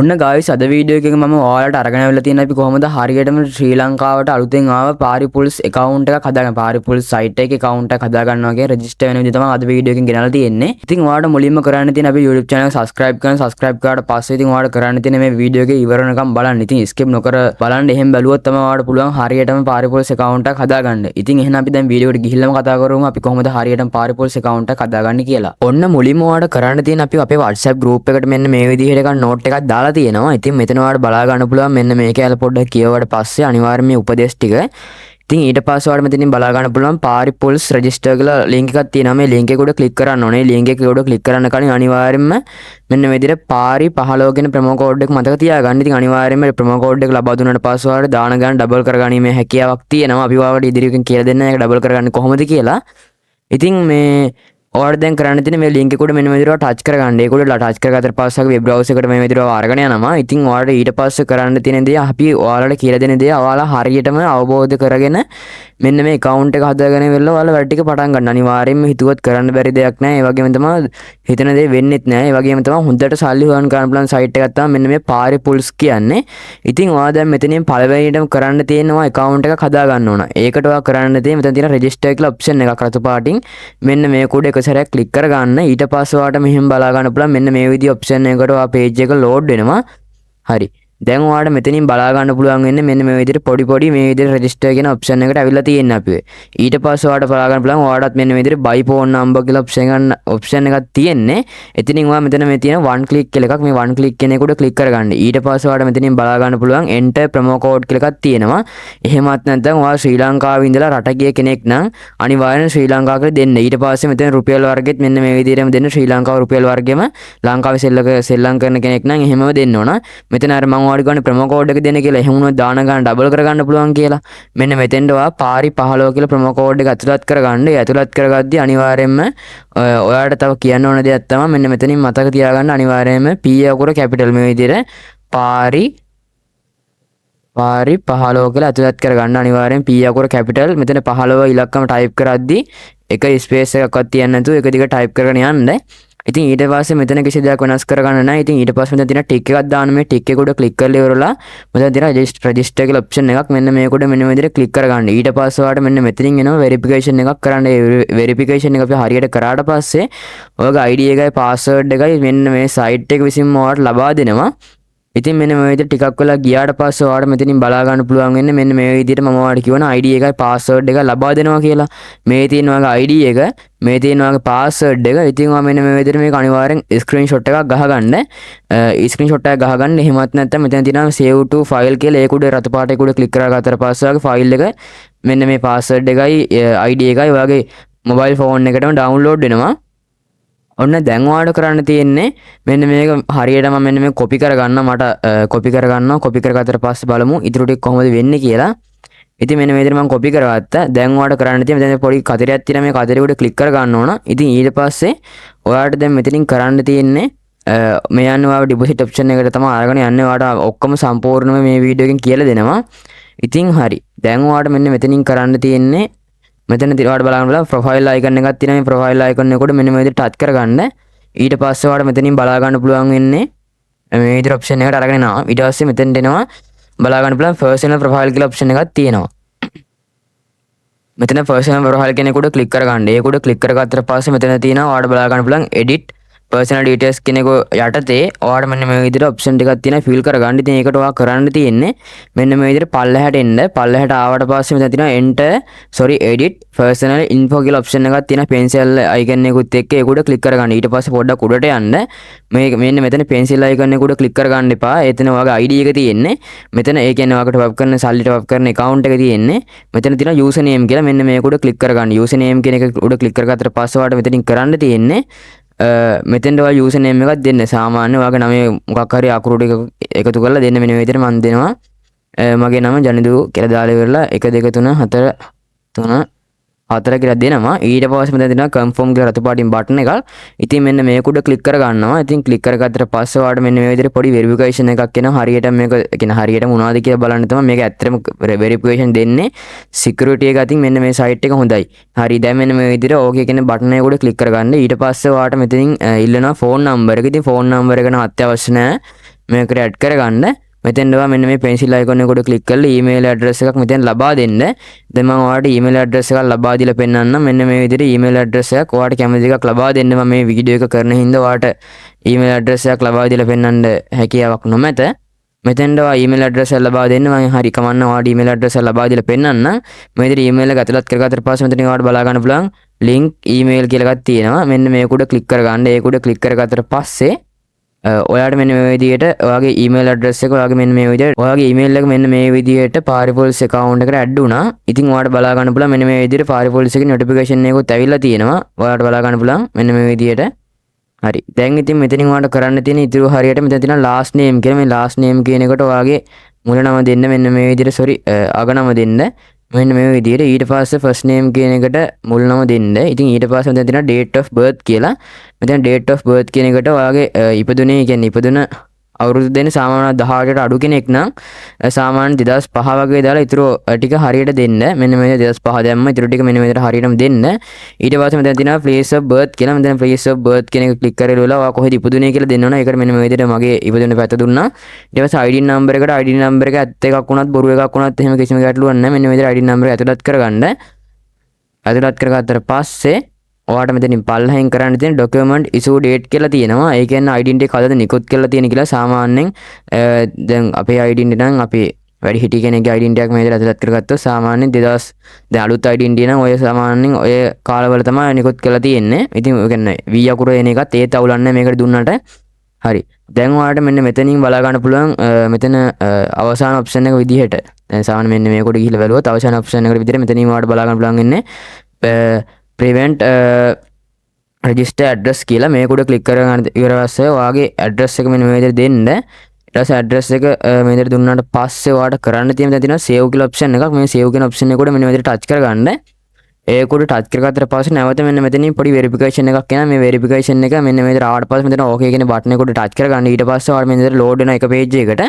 ඔන්න ගායිස් අද වීඩියෝ එකක මම ඔයාලට අරගෙන ආවිල්ලා තියෙන අපි කොහොමද හරියටම ශ්‍රී ලංකාවට අලුතෙන් ආව පාරිපුල්ස් account එකක් හදාගන්න පාරිපුල්ස් site එකේ account එකක් හදාගන්නවා කියන register වෙන විදිහ තමයි අද වීඩියෝ එකෙන් ගෙනල්ලා තියෙන්නේ. ඉතින් ඔයාලට මුලින්ම කරන්න තියෙන අපි YouTube channel එක subscribe කරන්න subscribe කරාට පස්සේ ඉතින් ඔයාලට කරන්න තියෙන මේ වීඩියෝ එකේ ඉවර වෙනකම් බලන්න. ඉතින් skip නොකර බලන්න. එහෙම බැලුවොත් තමයි ඔයාලට පුළුවන් හරියටම පාරිපුල්ස් account එකක් හදාගන්න. ඉතින් එහෙනම් අපි දැන් වීඩියෝ එකට ගිහිල්ලාම කතා කරමු අපි කොහොමද හරියටම පාරිපුල්ස් account එකක් හදාගන්නේ කියලා. ඔන්න මුලින්ම ඔයාලට කරන්න තියෙන අපි අපේ WhatsApp group එකට මෙන්න මේ විදිහට එකක් note එකක් දාලා තියෙනවා. ඉතින් මෙතන ඔයාලට බලා ගන්න පුළුවන් මෙන්න මේක ඇල පොඩ්ඩක් කියවුවට පස්සේ අනිවාර්යයෙන් මේ උපදේශ ටික. ඉතින් ඊට පස්සේ ඔයාලට මෙතනින් බලා ගන්න පුළුවන් පාරිපුල්ස් රෙජිස්ටර් කියලා link එකක් තියෙනවා. මේ link එක උඩ click කරන්න ඕනේ. link එක උඩ click කරන්න කලින් අනිවාර්යයෙන්ම මෙන්න මේ විදිහට පාරි 15 කියන ප්‍රොමෝ කෝඩ් එක මතක තියාගන්න. ඉතින් අනිවාර්යයෙන්ම ප්‍රොමෝ කෝඩ් එක ලබා දුන්නාට පස්සේ ඔයාලට දාන ගන්න ඩබල් කරගැනීමේ හැකියාවක් තියෙනවා. අපි ඔයාලට ඉදිරියෙන් කියලා දෙන්න ඒක ඩබල් කරගන්නේ කොහොමද කියලා. ඉතින් මේ ඔයාලට දැන් කරන්න තියෙන්නේ මේ link එක උඩ මෙන්න මේ විදිහට ටච් කරගන්න. ඒක උඩ ටච් කරගත්තට පස්සේ අපි වෙබ් බ්‍රවුසර් එකට මේ විදිහට අරගෙන යනවා. ඉතින් ඔයාලට ඊට පස්සේ කරන්න තියෙන දේ අපි ඔයාලට කියලා දෙන දේ ඔයාලා හරියටම අවබෝධ කරගෙන මෙන්න මේ account එක හදාගෙන ඉවරලා ඔයාලා වැඩ ටික පටන් ගන්න. අනිවාර්යයෙන්ම හිතුවත් කරන්න බැරි දෙයක් නෑ. ඒ වගේම තමයි හිතන දේ වෙන්නෙත් නෑ. ඒ වගේම තමයි හොඳට සල්ලි හොයන්න ගන්න පුළුවන් site එකක් තමයි මෙන්න මේ පාරිපුල්ස් කියන්නේ. ඉතින් ඔයා දැන් මෙතනින් පළවෙනිටම කරන්න තියෙනවා account එකක් හදා ගන්න ඕන. ඒකට ඔයා කරන්න තියෙන්නේ මෙතන තියෙන register කියලා option එකක් රතු පාටින් මෙන්න මේ කුඩ එක සැරයක් click කරගන්න. ඊට පස්සේ ඔයාලට මෙහෙම බලා ගන්න පුළුවන් මෙන්න මේ විදිහ option එකකට ඔයා page එක load වෙනවා. හරි. දැන් ඔයාලට මෙතනින් බලා ගන්න පුළුවන් වෙන්නේ මෙන්න මේ විදිහට පොඩි මේ විදිහට register කියන option එකට අවිල්ලා තියෙන්නේ අපි. ඊට පස්සේ ඔයාලට බලා ගන්න පුළුවන් ඔයාලටත් මෙන්න මේ විදිහට buy phone number කියලා option එකක් තියෙන්නේ. එතනින් ඔයා මෙතන මේ තියෙන one click කියලා එකක් මේ one click කියන එක උඩ click කරගන්න. ඊට පස්සේ ඔයාලට මෙතනින් බලා ගන්න පුළුවන් enter promo code කියලා එකක් තියෙනවා. එහෙමත් නැත්නම් ඔයා ශ්‍රී ලංකාවේ ඉඳලා රට ගිය කෙනෙක් නම් අනිවාර්යෙන් ශ්‍රී ලංකාවට දෙන්න. ඊට පස්සේ මෙතන රුපියල් වර්ගෙත් මෙන්න මේ විදිහටම දෙන්න. ශ්‍රී ලංකාව රුපියල් වර්ගෙම ලංකාවේ සෙල්ලම් කරන කෙනෙක් නම් එහෙමම දෙන්න ඕන. මෙතන අර මම ඔයාලට ගන්න ප්‍රොමෝ කෝඩ් එක දෙන්න කියලා එහෙම වුණොත් දාන ගන්න ඩබල් කරගන්න පුළුවන් කියලා. මෙන්න මෙතෙන්ට ඔයා පාරි 15 කියලා ප්‍රොමෝ කෝඩ් එක ඇතුළත් කරගන්න. ඒ ඇතුළත් කරගද්දී අනිවාර්යයෙන්ම ඔයාලට තව කියන්න ඕන දෙයක් තමයි මෙන්න මෙතනින් මතක තියාගන්න අනිවාර්යයෙන්ම P අකුර කැපිටල් මේ විදිහට පාරි 15 කියලා ඇතුළත් කරගන්න. අනිවාර්යෙන් P අකුර කැපිටල් මෙතන 15 ඉලක්කම ටයිප් කරද්දී එක ස්පේස් එකක්වත් තියන්නේ නැතුව එක දිගට ටයිප් කරගෙන යන්න. ඉතින් ඊට පස්සේ මෙතන කිසි දෙයක් වෙනස් කරගන්න නැහැ. ඉතින් ඊට පස්සේ මෙතන තියෙන ටික් එකක් දාන්න මේ ටික් එක උඩ ක්ලික් කරලා ඉවරලා මෙතන තියෙන රෙජිස්ටර් කියලා ඔප්ෂන් එකක් මෙන්න මේක උඩ මෙන්න මේ විදිහට ක්ලික් කරගන්න. ඊට පස්සේ ඔයාලට මෙන්න මෙතනින් එනවා වෙරිෆිකේෂන් එකක් කරන්න. ඒ වෙරිෆිකේෂන් එක අපි හරියට කරාට පස්සේ ඔයගේ ID එකයි පාස්වර්ඩ් එකයි මෙන්න මේ සයිට් එක විසින්ම ඔයාලට ලබා දෙනවා. ඉතින් මෙන්න මේ විදිහට ටිකක් වෙලා ගියාට පස්සේ ඔයාලට මෙතනින් බලා ගන්න පුළුවන් වෙන්නේ මෙන්න මේ විදිහට මම ඔයාලට කියවන ID එකයි පාස්වර්ඩ් එකයි ලබා දෙනවා කියලා. මේ තියෙන ඔයාගේ ID එක, මේ තියෙන ඔයාගේ පාස්වර්ඩ් එක. ඉතින් ඔයා මෙන්න මේ විදිහට මේක අනිවාර්යෙන් ස්ක්‍රීන්ෂොට් එකක් ගහගන්න. ස්ක්‍රීන්ෂොට් එකක් ගහගන්න. එහෙමත් නැත්නම් මෙතන තියෙනවා save to file කියලා ඒක උඩ රතු පාට එක උඩ ක්ලික් කරගත්තට පස්සේ ඔයාගේ ෆයිල් එක මෙන්න මේ පාස්වර්ඩ් එකයි ID එකයි ඔයාගේ මොබයිල් ෆෝන් එකටම ඩවුන්ලෝඩ් වෙනවා. ඔන්න දැන් ඔයාලට කරන්න තියෙන්නේ මෙන්න මේක හරියටම මෙන්න මේ කොපි කරගන්න. මට කොපි කරගන්නවා. කොපි කරගත්තට පස්සේ බලමු ඉතුරු ටික කොහොමද වෙන්නේ කියලා. ඉතින් මෙන්න මේ විදිහට මම කොපි කරගත්තා. දැන් ඔයාලට කරන්න තියෙන්නේ මෙතන පොඩි කතරයක් තියෙනවා. මේ කතරේ උඩ ක්ලික් කරගන්න ඕන. ඉතින් ඊට පස්සේ ඔයාලට දැන් මෙතනින් කරන්න තියෙන්නේ මේ යන්නේ ඔයාලා ඩිපොසිට් ඔප්ෂන් එකට තමයි අරගෙන යන්නේ. ඔයාලට ඔක්කොම සම්පූර්ණම මේ වීඩියෝ එකෙන් කියලා දෙනවා. ඉතින් හරි. දැන් ඔයාලට මෙන්න මෙතනින් කරන්න තියෙන්නේ මෙතන ඔයාලට බලන්න බලන්න ප්‍රොෆයිල් අයිකන් එකක් තියෙනවා. මේ ප්‍රොෆයිල් අයිකන් එක උඩ මෙන්න මේ විදිහට ටච් කරගන්න. ඊට පස්සේ ඔයාලට මෙතනින් බලා ගන්න පුළුවන් වෙන්නේ මේ විදිහට ඔප්ෂන් එකට අරගෙන යනවා. ඊට පස්සේ මෙතෙන්ට එනවා බලා ගන්න පුළුවන් පර්සනල් ප්‍රොෆයිල් කියලා ඔප්ෂන් එකක් තියෙනවා. මෙතන පර්සනල් ප්‍රොෆයිල් කෙනෙක් උඩ ක්ලික් කරගන්න. ඒක උඩ ක්ලික් කරගත්තට පස්සේ මෙතන තියෙනවා ඔයාලට බලා ගන්න පුළුවන් edit personal details කියන එක යටතේ ඔයාලට මෙන්න මේ විදිහට ඔප්ෂන් ටිකක් තියෙනවා ෆිල් කරගන්න. ඉතින් ඒකට ඔයා කරන්න තියෙන්නේ මෙන්න මේ විදිහට පල්ලෙහාට එන්න. පල්ලෙහාට ආවට පස්සේ මෙතන තියෙනවා edit personal info කියලා ඔප්ෂන් එකක් තියෙනවා pencil icon එකකුත් එක්ක ඒක උඩ ක්ලික් කරගන්න. ඊට පස්සේ පොඩ්ඩක් උඩට යන්න. මේ මෙන්න මෙතන pencil icon එක උඩ ක්ලික් කරගන්න එපා. එතන ඔයාගේ ID එක තියෙන්නේ. මෙතන ඒ කියන්නේ ඔයාකට වබ් කරන සල්ලි ටොප් කරන account එක තියෙන්නේ. මෙතන තියෙනවා user name කියලා මෙන්න මේක උඩ ක්ලික් කරගන්න. user name කියන එක උඩ ක්ලික් කරගත්තට පස්සේ ඔයාලට මෙතනින් කරන්න තියෙන්නේ මෙතෙන්ට ඔයා යූසර් නේම් එකක් දෙන්න. සාමාන්‍ය ඔයාගේ නම මොකක් හරි අකුරු ටික එකතු කරලා දෙන්න. මෙන්න මේ විදිහට මම දෙනවා. මගේ නම ජනිදු කියලා දාලා ඉවරලා 1 2 3 4 3 4 කියලා දෙනවා. ඊට පස්සේ මෙතන දෙනවා confirm කියලා රතු පාටින් බටන් එකක්. ඉතින් මෙන්න මේක උඩ ක්ලික් කර ගන්නවා. ඉතින් ක්ලික් කරගත්තට පස්සේ ඔයාලට මෙන්න මේ විදිහට පොඩි වෙරිෆිකේෂන් එකක් එනවා. හරියට මේක කියන හරියට මොනවද කියලා බලන්න තමයි මේක ඇත්තටම වෙරිෆිකේෂන් දෙන්නේ. සිකියුරිටි එක අතින් මෙන්න මේ සයිට් එක හොඳයි. හරි දැන් මෙන්න මේ විදිහට ඕකේ කියන බටන් එක උඩ ක්ලික් කරගන්න. ඊට පස්සේ ඔයාලට මෙතනින් ඉල්ලනවා ෆෝන් නම්බර් එක. ඉතින් ෆෝන් නම්බර එක නම් අත්‍යවශ්‍ය නැහැ. මේකට ඇඩ් කරගන්න. මෙතෙන් ඔයා මෙන්න මේ pencil icon එක උඩ ක්ලික් කරලා email address එකක් මෙතෙන් ලබා දෙන්න. දැන් මම ඔයාලට email address එකක් ලබා දීලා පෙන්නන්නම්. මෙන්න මේ විදිහට email address එකක් ඔයාලට කැමති එකක් ලබා දෙන්න මම මේ වීඩියෝ එක කරන හින්දා ඔයාලට email address එකක් ලබා දීලා පෙන්නන්න හැකියාවක් නොමැත. මෙතෙන්ට ඔයා email address එක ලබා දෙන්න. මම හරි කමන්න ඔයාලට email address එක ලබා දීලා පෙන්නන්නම්. මේ විදිහට email එක ඇතුළත් කරගත්තට පස්සේ මෙතන ඔයාලට බලා ගන්න පුළුවන් link email කියලා එකක් තියෙනවා. මෙන්න මේක උඩ ක්ලික් කරගන්න. ඒක උඩ ක්ලික් කරගත්තට පස්සේ ඔයාලට මෙන්න මේ විදිහට ඔයාගේ email address එක ඔයාගේ මෙන්න මේ විදිහට ඔයාගේ email එක මෙන්න මේ විදිහට Paripuls account එකට add වුණා. ඉතින් ඔයාලට බලා ගන්න පුළුවන් මෙන්න මේ විදිහට Paripuls එකේ notification එකකුත් ඇවිල්ලා තියෙනවා. ඔයාලට බලා ගන්න පුළුවන් මෙන්න මේ විදිහට. හරි. දැන් ඉතින් මෙතනින් ඔයාලට කරන්න තියෙන ඉතුරු හරියට මෙතන තියෙන last name කියලා මේ last name කියන එකට ඔයාගේ මුල නම දෙන්න මෙන්න මේ විදිහට අග නම දෙන්න. මෙන්න මේ විදිහට ඊට පස්සේ first name කියන එකට මුල් නම දෙන්න. ඉතින් ඊට පස්සේ මෙතන තියෙනවා date of birth කියලා. මෙතන date of birth කියන එකට ඔයාගේ ඉපදුනේ කියන්නේ ඉපදුන අවුරුදු දෙන්නේ සාමාන්‍යයෙන් 18ට අඩු කෙනෙක් නම් සාමාන්‍ය 2005 වගේ දාලා ඊටු ටික හරියට දෙන්න. මෙන්න මේ 2005 දැම්ම ඊටු ටික මෙන්න මෙතන හරියටම දෙන්න. ඊට පස්සේ මෙතන තියෙනවා place of birth කියලා. මෙතන place of birth කියන එක ක්ලික් කරලා ඔයා කොහෙද ඉපදුනේ කියලා දෙන්න ඕන. ඒකට මෙන්න මේ විදිහට මගේ ඉපදුන පැත්ත දුන්නා. ඊට පස්සේ ID number එකට ID number එක ඇත්ත එකක් වුණත් බොරු එකක් වුණත් එහෙම කිසිම ගැටලුවක් නැහැ. මෙන්න මේ විදිහට ID number එක ඇතුළත් කරගන්න. ඇතුළත් කරගත්තට පස්සේ ඔයාට මෙතනින් පල්ලෙහින් කරන්න තියෙන document issue date කියලා තියෙනවා. ඒ කියන්නේ identity කවදද නිකුත් කරලා තියෙන කියලා සාමාන්‍යයෙන් දැන් අපේ identity නම් අපි වැඩි හිටි කෙනෙක්ගේ identity එකක් මේ විදිහට ඇතුළත් කරගත්තොත් සාමාන්‍යයෙන් 2000 දැන් අලුත් identity නම් ඔය සාමාන්‍යයෙන් ඔය කාලවල තමයි නිකුත් කරලා තියෙන්නේ. ඉතින් ඔය කියන්නේ V අකුර එන එකත් ඒත් අවුලන්නේ මේකට දුන්නාට. හරි. දැන් ඔයාලට මෙන්න මෙතනින් බලා ගන්න පුළුවන් මෙතන අවසාන option එක විදිහට. දැන් සාමාන්‍ය මෙන්න මේකට ගිහිල්ලා බලුවොත් අවසාන option එකට විදිහට මෙතනින් ඔයාලට බලා ගන්න පුළුවන් ඉන්නේ prevent register address කියලා මේක උඩ ක්ලික් කරගෙන ඉවර පස්සේ ඔයාගේ address එක මෙන්න මේ විදිහට දෙන්න. ඊට පස්සේ address එක මේ විදිහට දුන්නාට පස්සේ ඔයාලට කරන්න තියෙන දේ තියෙනවා save කියලා option එකක්. මේ save කියන option එක උඩ මෙන්න මේ විදිහට touch කරගන්න. ඒක උඩ touch කරගත්තට පස්සේ නැවත මෙන්න මෙතනින් පොඩි verification එකක් එනවා. මේ verification එක මෙන්න මේ විදිහට ආවට පස්සේ මෙතන okay කියන button එක උඩ touch කරගන්න. ඊට පස්සේ ඔයාලා මෙන්න විදිහට load වෙන එක page එකට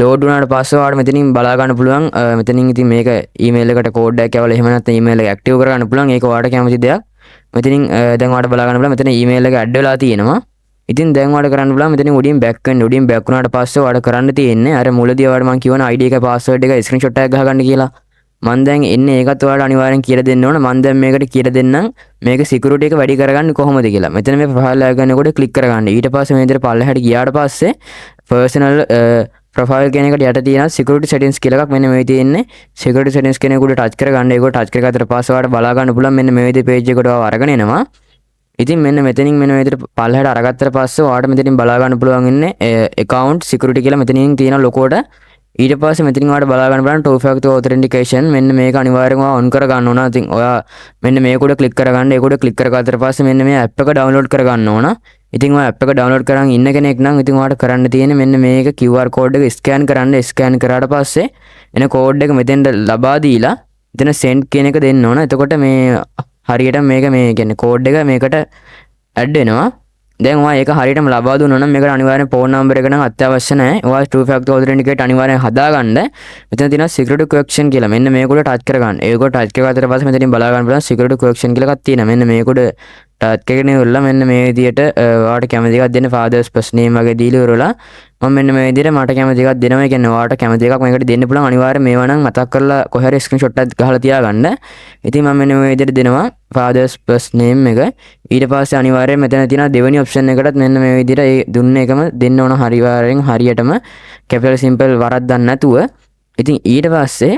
load වුණාට පස්සේ ඔයාලට මෙතනින් බලා ගන්න පුළුවන් මෙතනින් ඉතින් මේක email එකට code එකක් යවලා එහෙම නැත්නම් email එක active කරගන්න පුළුවන්. ඒක ඔයාලට කැමති දෙයක්. මෙතනින් දැන් ඔයාලට බලා ගන්න පුළුවන් මෙතන email එක add වෙලා තියෙනවා. ඉතින් දැන් ඔයාලට කරන්න පුළුවන් මෙතනින් උඩින් back වෙන්න. උඩින් back වුණාට පස්සේ ඔයාලට කරන්න තියෙන්නේ අර මුලදී ඔයාලට මම කියවන ID එක password එක screenshot එකක් ගහගන්න කියලා. මම දැන් එන්නේ ඒකත් ඔයාලට අනිවාර්යෙන් කියලා දෙන්න ඕන. මම දැන් මේකට කියලා දෙන්නම් මේක security එක වැඩි කරගන්නේ කොහොමද කියලා. මෙතන මේ profile icon එකට click කරගන්න. ඊට පස්සේ මේ විදිහට පල්ලෙහාට ගියාට පස්සේ personal profile කියන එකට යට තියෙන security settings කියලා එකක් මෙන්න මේ තියෙන්නේ. security settings කියන එක උඩ touch කරගන්න. ඒක touch කරගත්තට පස්සේ ඔයාලට බලා ගන්න පුළුවන් මෙන්න මේ විදිහේ page එකට ඔයාව අරගෙන එනවා. ඉතින් මෙන්න මෙතනින් මෙන්න මේ විදිහට පල්ලෙහාට අරගත්තට පස්සේ ඔයාලට මෙතනින් බලා ගන්න පුළුවන් ඉන්නේ account security කියලා මෙතනින් තියෙන ලොකෝට. ඊට පස්සේ මෙතනින් ඔයාලට බලා ගන්න බලන්න two factor authentication මෙන්න මේක අනිවාර්යෙන්ම ඔයා on කර ගන්න ඕන. ඉතින් ඔයා මෙන්න මේක උඩ ක්ලික් කරගන්න. ඒක උඩ ක්ලික් කරගත්තට පස්සේ මෙන්න මේ app එක download කරගන්න ඕන. ඉතින් ඔය app එක download කරන් ඉන්න කෙනෙක් නම් ඉතින් ඔයාලට කරන්න තියෙන්නේ මෙන්න මේක QR code එක scan කරන්න. scan කරාට පස්සේ එන code එක මෙතෙන්ට ලබා දීලා එතන send කියන එක දෙන්න ඕන. එතකොට මේ හරියට මේක මේ කියන්නේ code එක මේකට add වෙනවා. දැන් ඔයා ඒක හරියටම ලබා දුන්නා නම් මේකට අනිවාර්යෙන් phone number එක නම් අත්‍යවශ්‍ය නැහැ. ඔයා two factor authentication අනිවාර්යෙන් හදාගන්න. මෙතන තියෙනවා security question කියලා. මෙන්න මේක උඩ touch කරගන්න. ඒක උඩ touch කරගත්තට පස්සේ මෙතනින් බලා ගන්න පුළුවන් security question කියලා එකක් තියෙනවා. මෙන්න මේක උඩ touch කරගෙන ඉවරලා මෙන්න මේ විදියට ඔයාලට කැමති එකක් දෙන්න father's first name වගේ දීලා ඉවරලා මම මෙන්න මේ විදියට මට කැමති එකක් දෙනවා. ඒ කියන්නේ ඔයාලට කැමති එකක් මේකට දෙන්න පුළුවන්. අනිවාර්යෙන් මේවා නම් මතක් කරලා කොහේ හරි screenshot එකක් ගහලා තියාගන්න. ඉතින් මම මෙන්න මේ විදියට දෙනවා father's first name එක. ඊට පස්සේ අනිවාර්යෙන් මෙතන තියෙන දෙවෙනි option එකටත් මෙන්න මේ විදියට ඒ දුන්න එකම දෙන්න ඕන අනිවාර්යෙන් හරියටම capital simple වරද්දන්න නැතුව. ඉතින් ඊට පස්සේ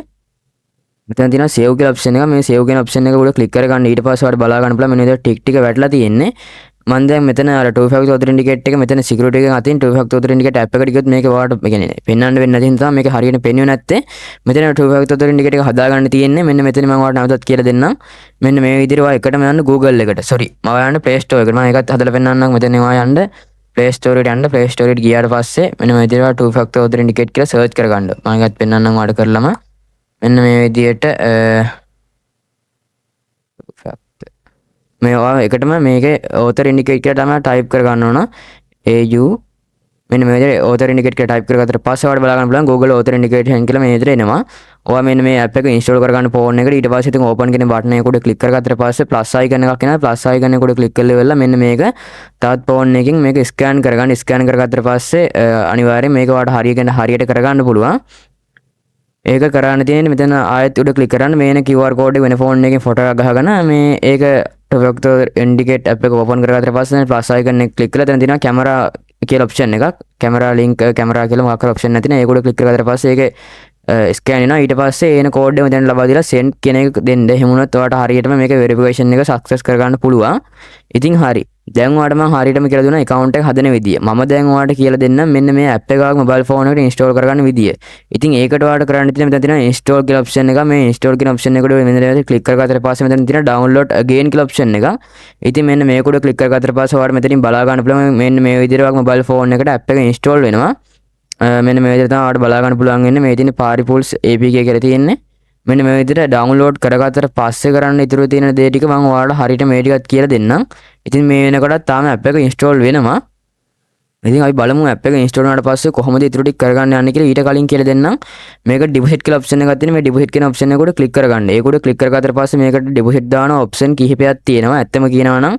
මෙතන තියෙන save කියලා option එක. මේ save කියන option එක උඩ click කරගන්න. ඊට පස්සේ ඔයාලට බලා ගන්න පුළුවන් මෙන්න විදියට tick ටික වැටලා තියෙන්නේ. මම දැන් මෙතන අර two factor authentication එක මෙතන security එකෙන් අතින් two factor authentication app එකට ගියොත් මේක ඔයාලට කියන්නේ පෙන්වන්න වෙන්නේ නැති නිසා මේක හරියට පෙන්වන්නේ නැත්තේ. මෙතන two factor authentication එක හදාගන්න තියෙන්නේ. මෙන්න මෙතන මම ඔයාලට නැවතත් කියලා දෙන්නම්. මෙන්න මේ විදිහට ඔයා එකටම යන්න Google එකට. sorry මම යන්න Play Store එකට. මම ඒකත් හදලා පෙන්වන්නම්. මෙතන ඔයා යන්න Play Store එකට යන්න. Play Store එකට ගියාට පස්සේ මෙන්න මේ විදිහට two factor authentication කියලා search කරගන්න. මම ඒකත් පෙන්වන්නම් ඔයාලට කරලම. මෙන්න මේ විදිහට මේ ඔයා එකටම මේකේ author indicate කියලා තමයි type කරගන්න ඕන. AU මෙන්න මේ විදිහට authenticated කියලා type කරගත්තට පස්සේ ඔයාලට බලා ගන්න පුළුවන් Google authentication කියලා මේ විදිහට එනවා. ඔයා මෙන්න මේ app එක install කරගන්න phone එකට ඊට පස්සේ ඉතින් open කියන button එක උඩ click කරගත්තට පස්සේ plus icon එකක් එනවා. plus icon එක උඩ click කරලා ඉවරලා මෙන්න මේක තවත් phone එකකින් මේක scan කරගන්න. scan කරගත්තට පස්සේ අනිවාර්යෙන් මේක ඔයාලට හරියට කරගන්න පුළුවන්. ඒක කරන්න තියෙන්නේ මෙතන ආයෙත් උඩ click කරන්න මේන QR code එක වෙන phone එකකින් photo එකක් ගහගෙන මේ ඒක Vector Indicate app එක open කරගත්තට පස්සේ plus icon එක click කරලා එතන තියෙනවා camera කියලා option එකක්. camera link camera කියලා මොකක් හරි option නැති නේ. ඒක උඩ click කරගත්තට පස්සේ ඒක ස්කෑන් වෙනවා. ඊට පස්සේ එන කෝඩ් එක මෙතන ලබා දීලා send කියන එක දෙන්න. එහෙම වුණොත් ඔයාලට හරියටම මේක verification එක success කරගන්න පුළුවන්. ඉතින් හරි. දැන් ඔයාලට මම හරියටම කියලා දුන්නා account එක හදන විදිය. මම දැන් ඔයාලට කියලා දෙන්නම් මෙන්න මේ app එකක් mobile phone එකට install කරගන්න විදිය. ඉතින් ඒකට ඔයාලට කරන්න තියෙන මෙතන තියෙනවා install කියලා option එක. මේ install කියන option එකට මෙතන click කරගත්තට පස්සේ මෙතන තියෙනවා download again කියලා option එක. ඉතින් මෙන්න මේක උඩ click කරගත්තට පස්සේ ඔයාලට මෙතනින් බලා ගන්න පුළුවන් මෙන්න මේ විදියට mobile phone එකට app එක install වෙනවා. මෙන්න මේ විදිහට තමයි ඔයාලට බලා ගන්න පුළුවන් වෙන්නේ. මේ තියෙන PariPulse APK කියලා තියෙන්නේ. මෙන්න මේ විදිහට ඩවුන්ලෝඩ් කරගත්තට පස්සේ කරන්න ඉතුරු තියෙන දේ ටික මම ඔයාලට හරියට මේ ටිකත් කියලා දෙන්නම්. ඉතින් මේ වෙනකොටත් තාම app එක install වෙනවා. ඉතින් අපි බලමු app එක install වුණාට පස්සේ කොහොමද ඉතුරු ටික කරගන්න යන්නේ කියලා. ඊට කලින් කියලා දෙන්නම්. මේක deposit කියලා option එකක් තියෙනවා. මේ deposit කියන option එක උඩ click කරගන්න. ඒක උඩ click කරගත්තට පස්සේ මේකට deposit දාන option කිහිපයක් තියෙනවා. ඇත්තම කියනවා නම්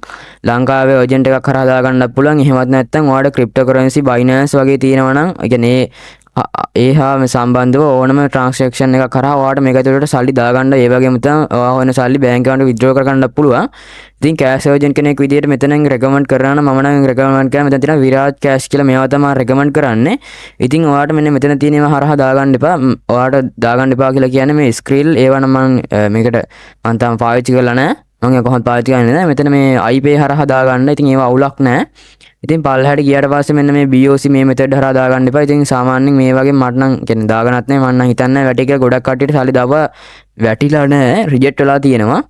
ලංකාවේ agent එකක් කරා දාගන්නත් පුළුවන්. එහෙමත් නැත්නම් ඔයාලට cryptocurrency Binance වගේ තියෙනවා නම් ඒ කියන්නේ ඒහා මේ සම්බන්ධව ඕනම ට්‍රාන්සැක්ෂන් එකක් කරා ඔයාලට මේක ඇතුළට සල්ලි දාගන්න ඒ වගේම තමයි ඔයා හොයන සල්ලි බැංක් account withdraw කරගන්න පුළුවන්. ඉතින් cash agent කෙනෙක් විදිහට මෙතනින් recommend කරනවා නම් මම නම් recommend කරන්නේ මෙතන තියෙනවා විරාජ් cash කියලා මේවා තමයි recommend කරන්නේ. ඉතින් ඔයාලට මෙන්න මෙතන තියෙන ඒවා හරහා දාගන්න එපා. ඔයාලට දාගන්න එපා කියලා කියන්නේ මේ Skrill ඒවා නම් මම මේකට මම තාම පාවිච්චි කරලා නැහැ. මම කොහොමද පාවිච්චි කරන්නේ නැහැ. මෙතන මේ iPay හරහා දාගන්න. ඉතින් ඒවා අවුලක් නැහැ. ඉතින් පල්ලහැට ගියාට පස්සේ මෙන්න මේ BOC මේ මෙතඩ් හරහා දාගන්න එපා. ඉතින් සාමාන්‍යයෙන් මේ වගේ මට නම් කියන්නේ දාගන්නත් නැහැ. මම නම් හිතන්නේ වැටි කියලා ගොඩක් කට්ටියට සල්ලි දාපුවා වැටිලා නැහැ. රිජෙක්ට් වෙලා තියෙනවා.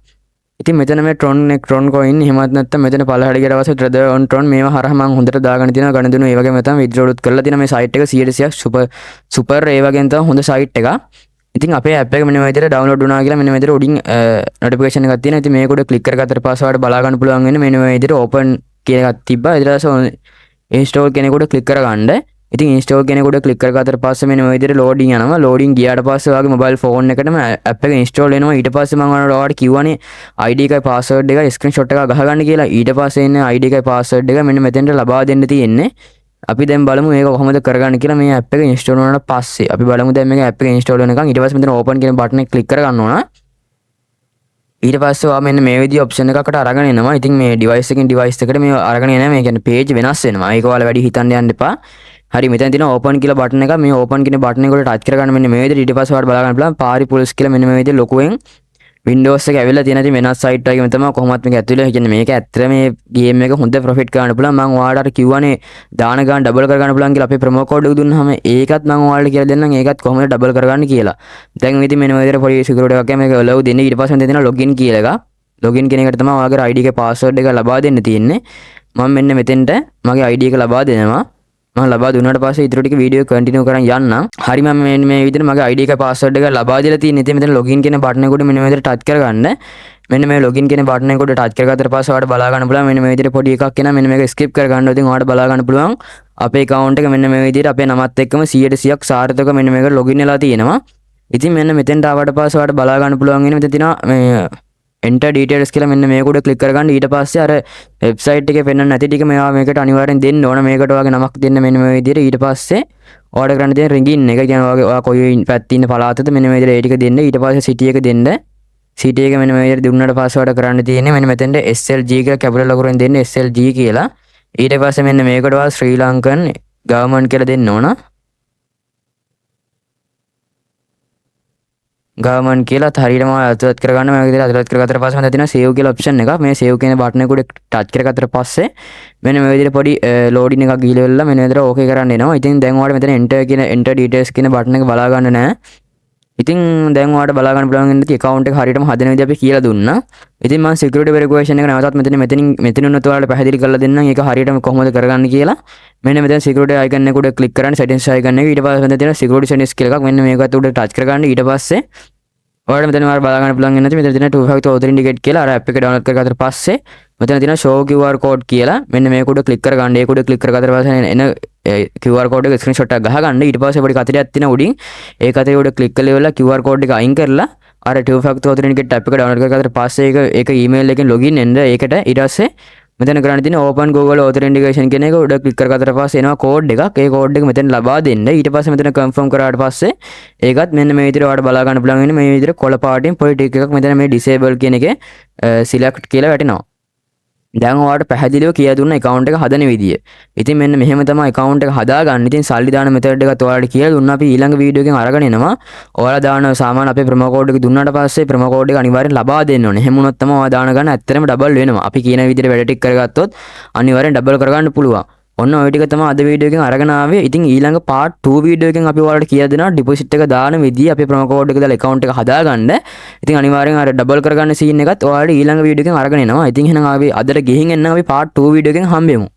ඉතින් මෙතන මේ Tron coin එහෙමත් නැත්නම් මෙතන පල්ලහැට ගියාට පස්සේ Tether on Tron මේවා හරහා මම හොඳට දාගෙන තියෙනවා. ගණදුණු ඒ වගේම තමයි withdraw උත් කරලා තියෙනවා. මේ site එක 100% super ඒ වගේම තමයි හොඳ site එකක්. ඉතින් අපේ app එක මෙන්න මේ විදිහට download වුණා කියලා මෙන්න මේ විදිහට උඩින් notification එකක් තියෙනවා. ඉතින් මේක උඩ click කරගත්තට පස්සේ ඔයාලට බලා ගන්න පුළුවන් වෙන්නේ මෙන්න මේ විදිහට open කියන එකක් තිබ්බා. ඊට පස්සේ install කෙනෙකුට click කරගන්න. ඉතින් install කෙනෙකුට click කරගත්තට පස්සේ මෙන්න මේ විදිහට loading යනවා. loading ගියාට පස්සේ ඔයාගේ mobile phone එකටම app එක install වෙනවා. ඊට පස්සේ මම ඔයාලට කිව්වනේ ID එකයි password එකයි screenshot එකක් ගහගන්න කියලා. ඊට පස්සේ එන්නේ ID එකයි password එක මෙන්න මෙතෙන්ට ලබා දෙන්න තියෙන්නේ. අපි දැන් බලමු මේක කොහොමද කරගන්න කියලා. මේ app එක install වුණාට පස්සේ අපි බලමු දැන් මේක app එක install වෙනකන්. ඊට පස්සේ මෙතන open කියන button එක click කරගන්න ඕන. ඊට පස්සේ ඔයා මෙන්න මේ විදිහේ option එකකට අරගෙන එනවා. ඉතින් මේ device එකකින් device එකට මේ අරගෙන එනවා. මේ කියන්නේ page වෙනස් වෙනවා. ඒක ඔයාලා වැඩි හිතන්න යන්න එපා. හරි මෙතන තියෙනවා open කියලා button එක. මේ open කියන button එක වල touch කරගන්න මෙන්න මේ විදිහට. ඊට පස්සේ ඔයාලා බලා ගන්න පුළුවන් PariPulse කියලා මෙන්න මේ විදිහේ ලොකුවෙන් Windows එක ඇවිල්ලා තියෙන ඉතින් වෙනස් site එකකින් තමයි කොහොමත් මේක ඇතුලේ කියන්නේ මේක ඇත්තට මේ game එක හොඳ profit ගන්න පුළුවන්. මම ඔයාලට කිව්වනේ දාන ගන්න double කරගන්න පුළුවන් කියලා. අපේ promo code එක දුන්නාම ඒකත් මම ඔයාලට කියලා දෙන්නම්. ඒකත් කොහොමද double කරගන්න කියලා. දැන් ඉතින් මෙන්න මේ විදිහට පොඩි security එකක් මේක allow දෙන්නේ. ඊට පස්සේ මෙතන තියෙනවා login කියලා එකක්. login කියන එකට තමයි ඔයාගේ ID එකේ password එක ලබා දෙන්න තියෙන්නේ. මම මෙන්න මෙතෙන්ට මගේ ID එක ලබා දෙනවා. මම ලබා දුන්නාට පස්සේ ඊටු ටික වීඩියෝ කන්ටිනියු කරන් යන්න. හරි මම මේ විදිහට මගේ ID එක password එක ලබා දීලා තියෙනවා. ඉතින් මෙතන login කියන බටන් එක උඩ මෙන්න මේ විදිහට touch කරගන්න. මෙන්න මේ login කියන බටන් එක උඩ touch කරගත්තට පස්සේ ඔයාලට බලා ගන්න පුළුවන් මෙන්න මේ විදිහට පොඩි එකක් එනවා. මෙන්න මේක skip කරගන්න. ඉතින් ඔයාලට බලා ගන්න පුළුවන් අපේ account එක මෙන්න මේ විදිහට අපේ නමත් එක්කම 100%ක් සාර්ථකව මෙන්න මේකට login වෙලා තියෙනවා. ඉතින් මෙන්න මෙතෙන්ට ආවට පස්සේ ඔයාලට බලා ගන්න පුළුවන් වෙන්නේ මෙතන තියෙනවා මේ enter details කියලා මෙන්න මේක උඩ click කරගන්න. ඊට පස්සේ අර website එකේ පෙන්වන්න නැති ටික මේවා මේකට අනිවාර්යෙන් දෙන්න ඕන. මේකට ඔයාගේ නමක් දෙන්න මෙන්න මේ විදිහට. ඊට පස්සේ order කරන්න තියෙන ringin එක කියන්නේ ඔයා කොයි පැත්තේ ඉන්න පළාතද මෙන්න මේ විදිහට ඒ ටික දෙන්න. ඊට පස්සේ city එක දෙන්න. city එක මෙන්න මේ විදිහට දුන්නාට පස්සේ ඔයාලට කරන්න තියෙන්නේ මෙන්න මෙතෙන්ට SLG කියලා capital ලකුරෙන් දෙන්න SLG කියලා. ඊට පස්සේ මෙන්න මේකට ඔයා ශ්‍රී ලංකන් government කියලා දෙන්න ඕන. government කියලා හරියටම අතුලත් කරගන්න. මේ විදිහට අතුලත් කරගත්තට පස්සේ මම තියෙනවා save කියලා option එක. මේ save කියන බටන් එක උඩ touch කරගත්තට පස්සේ මෙන්න මේ විදිහට පොඩි loading එකක් ගිහලා වෙලා මෙන්න විදිහට okay කරන්න එනවා. ඉතින් දැන් ඔයාලට මෙතන enter details කියන බටන් එක බලා ගන්න නැහැ. ඉතින් දැන් ඔයාලට බලා ගන්න පුළුවන් ඉන්නේ account එක හරියටම හදන විදිහ අපි කියලා දුන්නා. ඉතින් මම security verification එක නැවතත් මෙතනින් උනත් ඔයාලට පැහැදිලි කරලා දෙන්නම්. ඒක හරියටම කොහොමද කරගන්න කියලා. මෙන්න මෙතන security icon එක උඩ click කරන්න settings icon එක. ඊට පස්සේ මෙතන තියෙන security settings කියලා එකක්. මෙන්න මේකත් උඩ touch කරගන්න. ඊට පස්සේ ඔයාලට මෙතන ඔයාලා බලා ගන්න පුළුවන් වෙනවා මෙතන තියෙන two factor authenticate කියලා අර app එක download කරගත්තට පස්සේ මෙතන තියෙන show QR code කියලා මෙන්න මේක උඩ click කරගන්න. ඒක උඩ click කරගත්තට පස්සේ එන QR code එක screenshot එකක් ගහගන්න. ඊට පස්සේ පොඩි කතරයක් තියෙන උඩින් ඒ කතරේ උඩ click කරලා ඉවරලා QR code එක අයින් කරලා අර two factor authenticate app එක download කරගත්තට පස්සේ ඒක email එකෙන් login වෙන්න ඒකට ඊට පස්සේ මෙතන කරන්න තියෙන open google authentication කියන එක උඩ click කරගත්තට පස්සේ එනවා code එකක්. ඒ code එක මෙතන ලබා දෙන්න. ඊට පස්සේ මෙතන confirm කරාට පස්සේ ඒකත් මෙන්න මේ විදිහට ඔයාලට බලා ගන්න පුළුවන් වෙන්නේ මේ විදිහට කොළ පාටින් පොඩි ටික එකක් මෙතන මේ disable කියන එකේ select කියලා වැටෙනවා. දැන් ඔයාලට පැහැදිලිව කියලා දුන්න account එක හදන විදිය. ඉතින් මෙන්න මෙහෙම තමයි account එක හදාගන්න. ඉතින් සල්ලි දාන method එකත් ඔයාලට කියලා දුන්නා. අපි ඊළඟ වීඩියෝ එකෙන් අරගෙන එනවා. ඔයාලා දාන සාමාන්‍ය අපේ promo code එක දුන්නාට පස්සේ promo code එක අනිවාර්යෙන් ලබා දෙන්න ඕනේ. එහෙම වුණොත් තමයි ඔයා දාන ගන්න ඇත්තටම double වෙනවා. අපි කියන විදිහට වැඩ ටික කරගත්තොත් අනිවාර්යෙන් double කරගන්න පුළුවන්. ඔන්න ඔය ටික තමයි අද වීඩියෝ එකෙන් අරගෙන ආවේ. ඉතින් ඊළඟ part 2 වීඩියෝ එකෙන් අපි ඔයාලට කියලා දෙනවා deposit එක දාන විදිය අපේ promo code එක දාලා account එක හදාගන්න. ඉතින් අනිවාර්යෙන් අර double කරගන්න scene එකත් ඔයාලට ඊළඟ වීඩියෝ එකෙන් අරගෙන එනවා. ඉතින් එහෙනම් අපි අදට ගිහින් එන්න අපි part 2 වීඩියෝ එකෙන් හම්බෙමු.